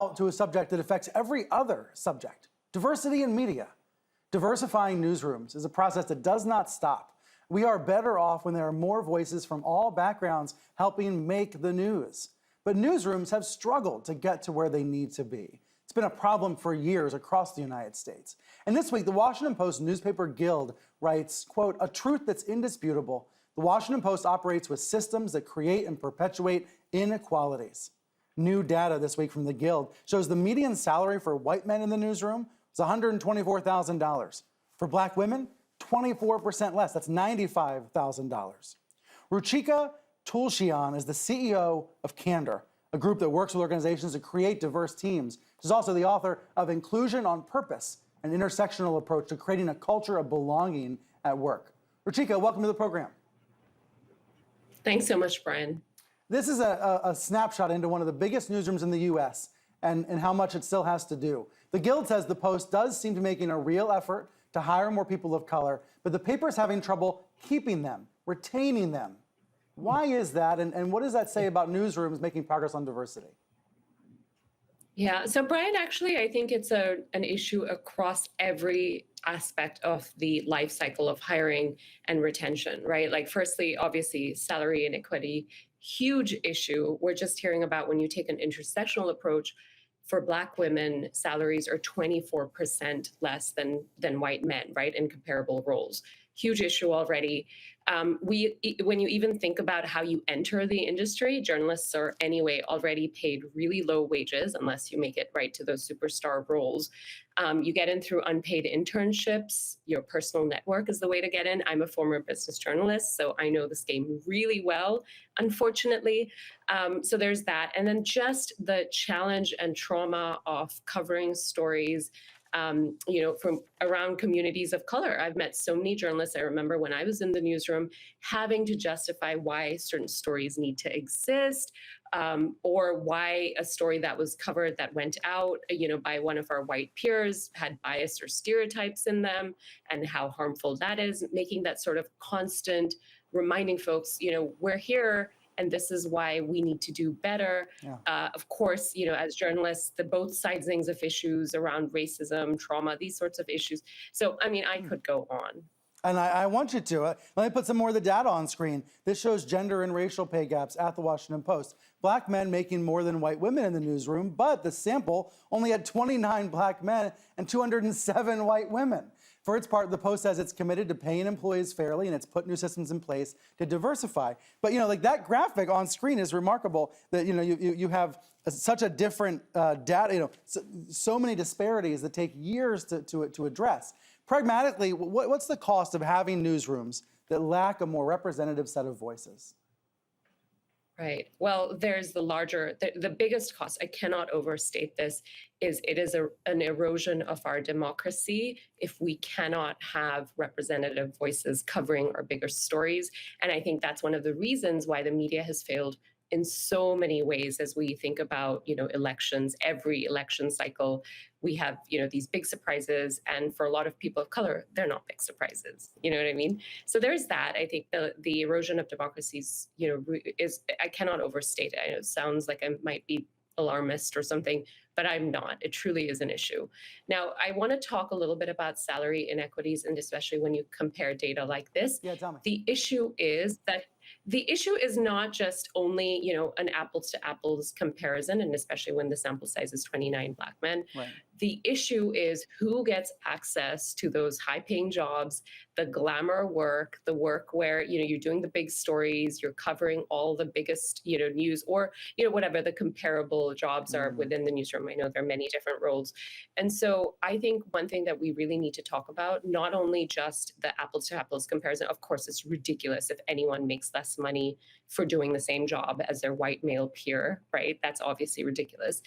To a subject that affects every other subject, diversity in media. Diversifying newsrooms is a process that does not stop. We are better off when there are more voices from all backgrounds helping make the news. But newsrooms have struggled to get to where they need to be. It's been a problem for years across the United States. And this week, the Washington Post newspaper guild writes, quote, "A truth that's indisputable. The Washington Post operates with systems that create and perpetuate inequalities." New data this week from the Guild shows the median salary for white men in the newsroom was $124,000. For black women, 24% less. That's $95,000. Ruchika Tulshyan is the CEO of Candor, a group that works with organizations to create diverse teams. She's also the author of Inclusion on Purpose, an intersectional approach to creating a culture of belonging at work. Ruchika, welcome to the program. Thanks so much, Brian. This is a snapshot into one of the biggest newsrooms in the U.S. and how much it still has to do. The Guild says the Post does seem to be making a real effort to hire more people of color, but the paper's having trouble keeping them, retaining them. Why is that, and what does that say about newsrooms making progress on diversity? Yeah, so Brian, actually, I think it's an issue across every aspect of the life cycle of hiring and retention, right? Like, firstly, obviously, salary inequity, huge issue. We're just hearing about when you take an intersectional approach, for Black women, salaries are 24% less than white men, right, in comparable roles. Huge issue already. When you even think about how you enter the industry, journalists are anyway already paid really low wages unless you make it right to those superstar roles. You get in through unpaid internships. Your personal network is the way to get in. I'm a former business journalist, so I know this game really well, unfortunately. So there's that. And then just the challenge and trauma of covering stories from around communities of color. I've met so many journalists. I remember when I was in the newsroom having to justify why certain stories need to exist, or why a story that was covered that went out, by one of our white peers had bias or stereotypes in them, and how harmful that is. Making that sort of constant reminding folks, we're here, and this is why we need to do better. Yeah. Of course, as journalists, the both sidings of issues around racism, trauma, these sorts of issues. So, I could go on. And I want you to. Let me put some more of the data on screen. This shows gender and racial pay gaps at the Washington Post. Black men making more than white women in the newsroom, but the sample only had 29 black men and 207 white women. For its part, the Post says it's committed to paying employees fairly, and it's put new systems in place to diversify. But that graphic on screen is remarkable. That you have such a different data. So many disparities that take years to address. Pragmatically, what's the cost of having newsrooms that lack a more representative set of voices? Right. Well, there's the biggest cost, I cannot overstate this, is it is an erosion of our democracy if we cannot have representative voices covering our bigger stories. And I think that's one of the reasons why the media has failed in so many ways as we think about, elections. Every election cycle, we have, these big surprises. And for a lot of people of color, they're not big surprises. You know what I mean? So there's that. I think the erosion of democracies, I cannot overstate it. I know it sounds like I might be alarmist or something, but I'm not. It truly is an issue. Now, I want to talk a little bit about salary inequities, and especially when you compare data like this. Yeah, tell me. The issue is not just only, an apples to apples comparison, and especially when the sample size is 29 Black men. Right. The issue is who gets access to those high paying jobs, the glamour work, the work where, you're doing the big stories, you're covering all the biggest, news, or, whatever the comparable jobs are within the newsroom. I know there are many different roles. And so I think one thing that we really need to talk about, not only just the apples to apples comparison, of course, it's ridiculous if anyone makes less money for doing the same job as their white male peer, right? That's obviously ridiculous.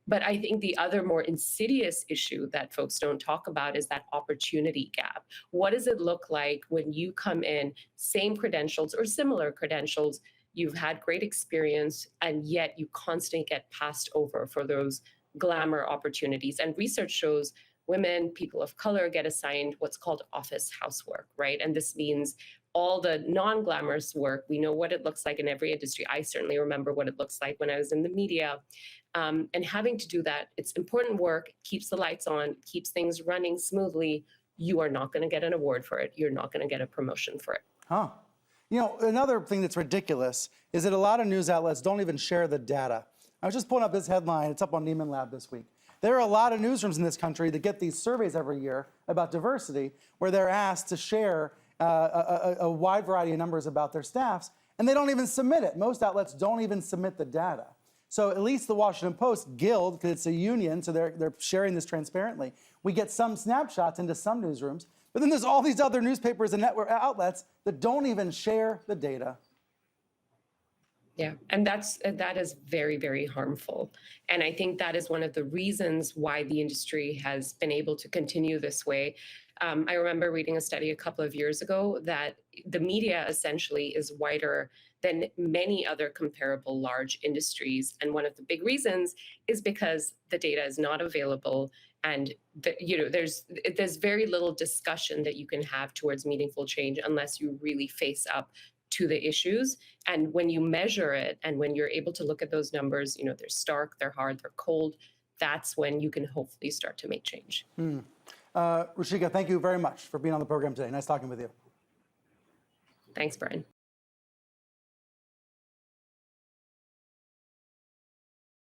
But I think the other more insidious issue that folks don't talk about is that opportunity gap. What does it look like when you come in, same credentials or similar credentials, you've had great experience, and yet you constantly get passed over for those glamour opportunities? And research shows women, people of color get assigned what's called office housework, right? And this means all the non-glamorous work. We know what it looks like in every industry. I certainly remember what it looks like when I was in the media. And having to do that, it's important work, keeps the lights on, keeps things running smoothly. You are not going to get an award for it. You're not going to get a promotion for it. Huh. You know, another thing that's ridiculous is that a lot of news outlets don't even share the data. I was just pulling up this headline. It's up on Neiman Lab this week. There are a lot of newsrooms in this country that get these surveys every year about diversity, where they're asked to share a wide variety of numbers about their staffs, and they don't even submit it. Most outlets don't even submit the data. So at least the Washington Post, Guild, because it's a union, so they're sharing this transparently. We get some snapshots into some newsrooms, but then there's all these other newspapers and network outlets that don't even share the data. Yeah, and that is very, very harmful. And I think that is one of the reasons why the industry has been able to continue this way. I remember reading a study a couple of years ago that the media essentially is whiter than many other comparable large industries. And one of the big reasons is because the data is not available. And there's very little discussion that you can have towards meaningful change unless you really face up to the issues. And when you measure it and when you're able to look at those numbers, they're stark, they're hard, they're cold, that's when you can hopefully start to make change. Ruchika, thank you very much for being on the program today. Nice talking with you. Thanks, Brian.